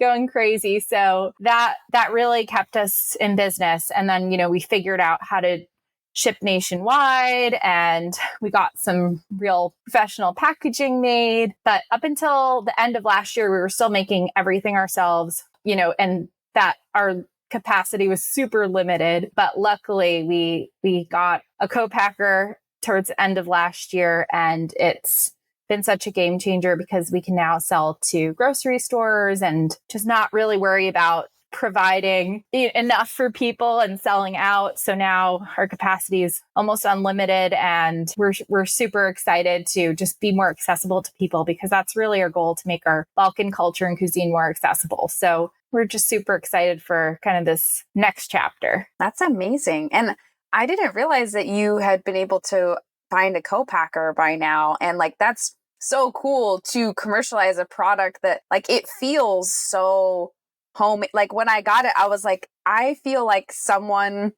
going crazy. So that really kept us in business. And then, we figured out how to ship nationwide, and we got some real professional packaging made. But up until the end of last year, we were still making everything ourselves, and that our capacity was super limited. But luckily we got a co-packer towards the end of last year, and it's been such a game changer because we can now sell to grocery stores and just not really worry about providing enough for people and selling out. So now our capacity is almost unlimited, and we're super excited to just be more accessible to people, because that's really our goal, to make our Balkan culture and cuisine more accessible. So we're just super excited for kind of this next chapter. That's amazing. And I didn't realize that you had been able to find a co-packer by now. And that's so cool to commercialize a product that it feels so home. When I got it, I was like, I feel like someone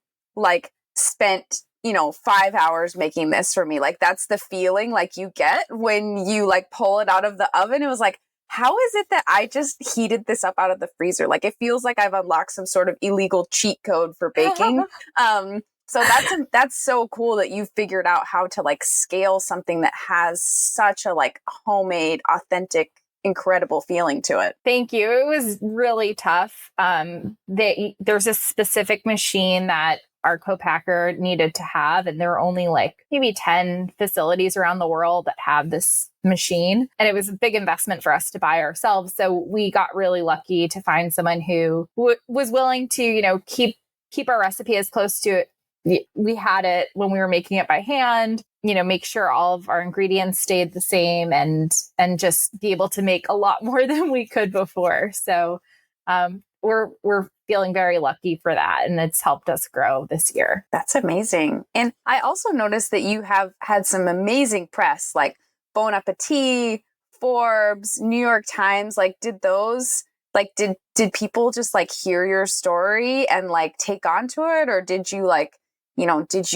spent 5 hours making this for me. That's the feeling you get when you pull it out of the oven. It was like, how is it that I just heated this up out of the freezer? It feels like I've unlocked some sort of illegal cheat code for baking. So that's so cool that you figured out how to scale something that has such a homemade, authentic, incredible feeling to it. Thank you. It was really tough. There's a specific machine that our co-packer needed to have, and there are only maybe 10 facilities around the world that have this machine, and it was a big investment for us to buy ourselves. So we got really lucky to find someone who was willing to keep our recipe as close to it we had it when we were making it by hand, make sure all of our ingredients stayed the same, and just be able to make a lot more than we could before. So we're feeling very lucky for that, and it's helped us grow this year. That's amazing. And I also noticed that you have had some amazing press, like Bon Appetit, Forbes, New York Times. Did those did people just hear your story and take onto it, or did you did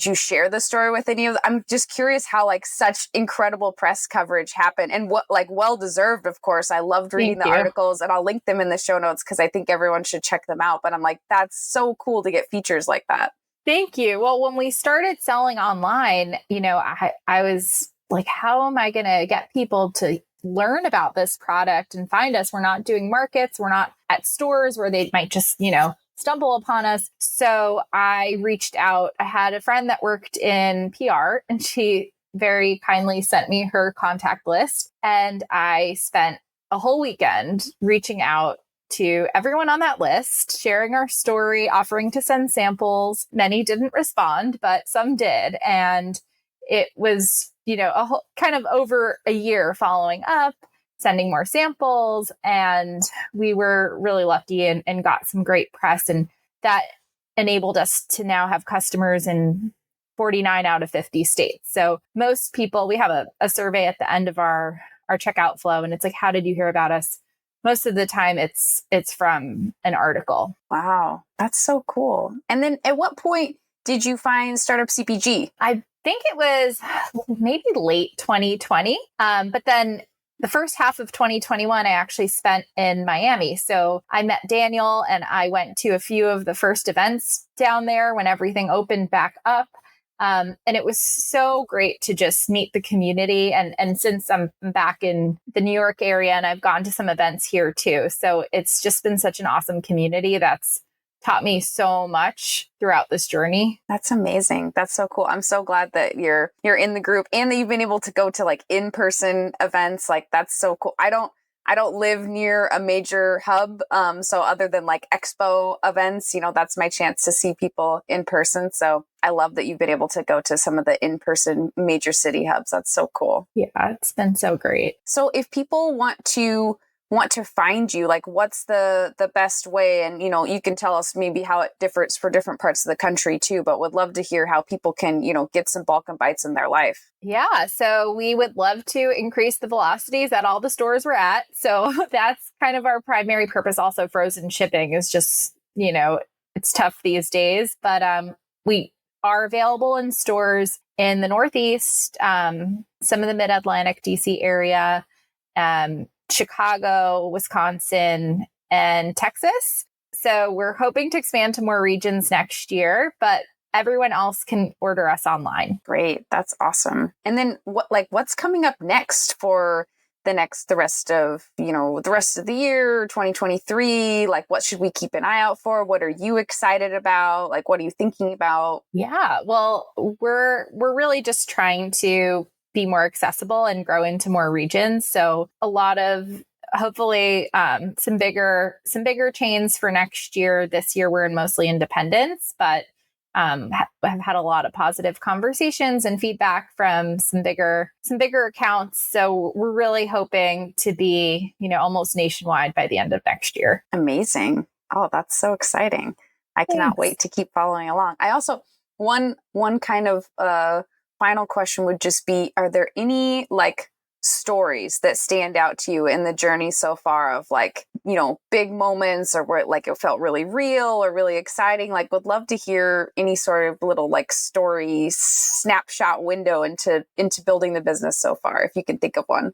you share the story with any of them? I'm just curious how such incredible press coverage happened, and what well deserved, of course. I loved reading the articles, and I'll link them in the show notes because I think everyone should check them out. But I'm that's so cool to get features like that. Thank you. Well, when we started selling online, I was like, how am I going to get people to learn about this product and find us? We're not doing markets. We're not at stores where they might just, stumble upon us. So I reached out. I had a friend that worked in PR, and she very kindly sent me her contact list. And I spent a whole weekend reaching out to everyone on that list, sharing our story, offering to send samples. Many didn't respond, but some did. And it was, a whole kind of over a year following up, sending more samples. And we were really lucky and got some great press. And that enabled us to now have customers in 49 out of 50 states. So most people, we have a survey at the end of our checkout flow. And it's like, how did you hear about us? Most of the time it's from an article. Wow, that's so cool. And then at what point did you find Startup CPG? I think it was maybe late 2020. But then the first half of 2021, I actually spent in Miami. So I met Daniel and I went to a few of the first events down there when everything opened back up. And it was so great to just meet the community. And since I'm back in the New York area and I've gone to some events here too. So it's just been such an awesome community that's taught me so much throughout this journey. That's amazing. That's so cool. I'm so glad that you're in the group and that you've been able to go to like in-person events. Like that's so cool. I don't live near a major hub. So other than like expo events, that's my chance to see people in person. So I love that you've been able to go to some of the in-person major city hubs. That's so cool. Yeah, it's been so great. So if people want to find you, like what's the best way? And, you can tell us maybe how it differs for different parts of the country too, but would love to hear how people can, get some Balkan Bites in their life. Yeah. So we would love to increase the velocities at all the stores we're at. So that's kind of our primary purpose. Also, frozen shipping is just, it's tough these days, but we are available in stores in the Northeast, some of the Mid-Atlantic DC area, Chicago, Wisconsin, and Texas. So we're hoping to expand to more regions next year, but everyone else can order us online. Great. That's awesome. And then what's coming up next for the rest of the year, 2023? Like, what should we keep an eye out for? What are you excited about? Like, what are you thinking about? Yeah, well, we're really just trying to be more accessible and grow into more regions. So a lot of hopefully some bigger chains for next year. This year we're in mostly independents, but have had a lot of positive conversations and feedback from some bigger accounts. So we're really hoping to be, almost nationwide by the end of next year. Amazing. Oh, that's so exciting. I cannot wait to keep following along. I also, one kind of final question would just be, are there any like stories that stand out to you in the journey so far of like, big moments or where like it felt really real or really exciting? Like would love to hear any sort of little like story snapshot window into building the business so far, if you can think of one.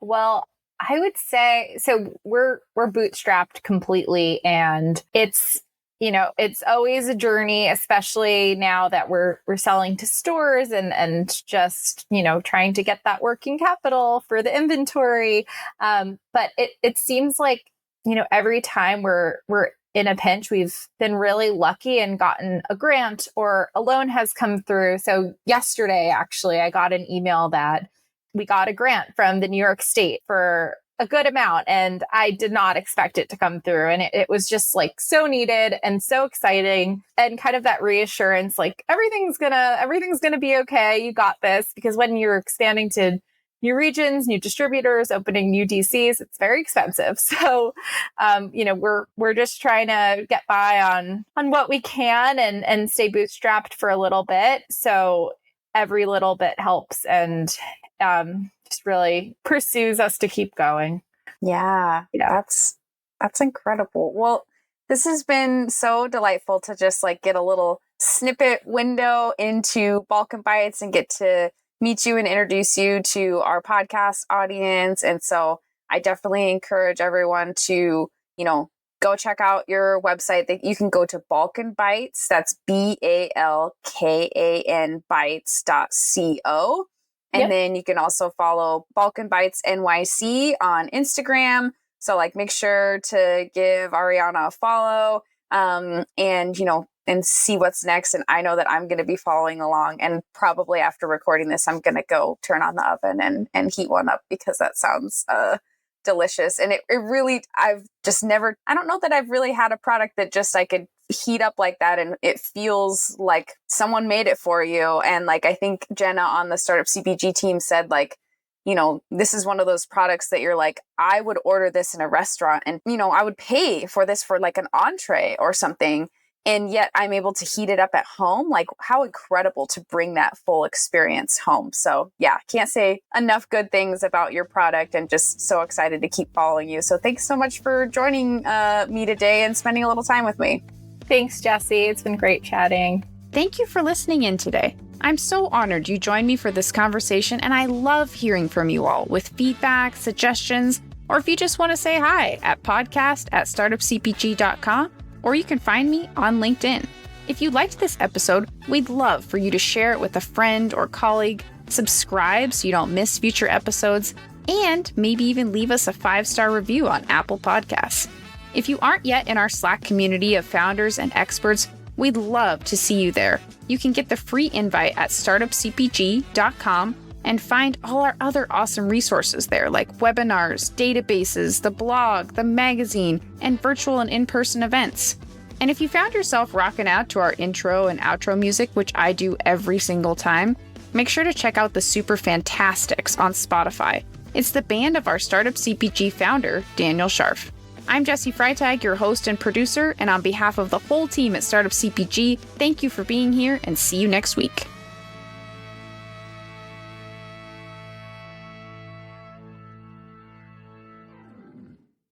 Well, I would say, so we're bootstrapped completely, and it's always a journey, especially now that we're selling to stores and just, trying to get that working capital for the inventory. But it seems like, every time we're in a pinch, we've been really lucky and gotten a grant or a loan has come through. So yesterday, actually, I got an email that we got a grant from the New York State for a good amount, and I did not expect it to come through. And it was just like so needed and so exciting, and kind of that reassurance, like everything's gonna be okay. You got this. Because when you're expanding to new regions, new distributors, opening new DCs, it's very expensive. So, we're just trying to get by on what we can and stay bootstrapped for a little bit. So every little bit helps, and just really pursues us to keep going. Yeah. That's incredible. Well, this has been so delightful to just like get a little snippet window into Balkan Bites and get to meet you and introduce you to our podcast audience. And so I definitely encourage everyone to, go check out your website. That you can go to Balkan Bites. That's BALKAN bites.co. And then you can also follow Balkan Bites NYC on Instagram. So like make sure to give Ariana a follow and, you know, and see what's next. And I know that I'm going to be following along, and probably after recording this, I'm going to go turn on the oven and heat one up, because that sounds delicious. And it really, I don't know that I've really had a product that just I could heat up like that and it feels like someone made it for you. And like, I think Jenna on the Startup CPG team said, like, you know, this is one of those products that you're like, I would order this in a restaurant and, you know, I would pay for this for like an entree or something. And yet I'm able to heat it up at home. Like, how incredible to bring that full experience home. So yeah, can't say enough good things about your product, and just so excited to keep following you. So thanks so much for joining me today and spending a little time with me. Thanks, Jessie. It's been great chatting. Thank you for listening in today. I'm so honored you joined me for this conversation, and I love hearing from you all with feedback, suggestions, or if you just want to say hi at podcast@startupcpg.com, or you can find me on LinkedIn. If you liked this episode, we'd love for you to share it with a friend or colleague, subscribe so you don't miss future episodes, and maybe even leave us a 5-star review on Apple Podcasts. If you aren't yet in our Slack community of founders and experts, we'd love to see you there. You can get the free invite at startupcpg.com and find all our other awesome resources there, like webinars, databases, the blog, the magazine, and virtual and in-person events. And if you found yourself rocking out to our intro and outro music, which I do every single time, make sure to check out the Super Fantastics on Spotify. It's the band of our Startup CPG founder, Daniel Scharf. I'm Jessie Freitag, your host and producer, and on behalf of the whole team at Startup CPG, thank you for being here and see you next week.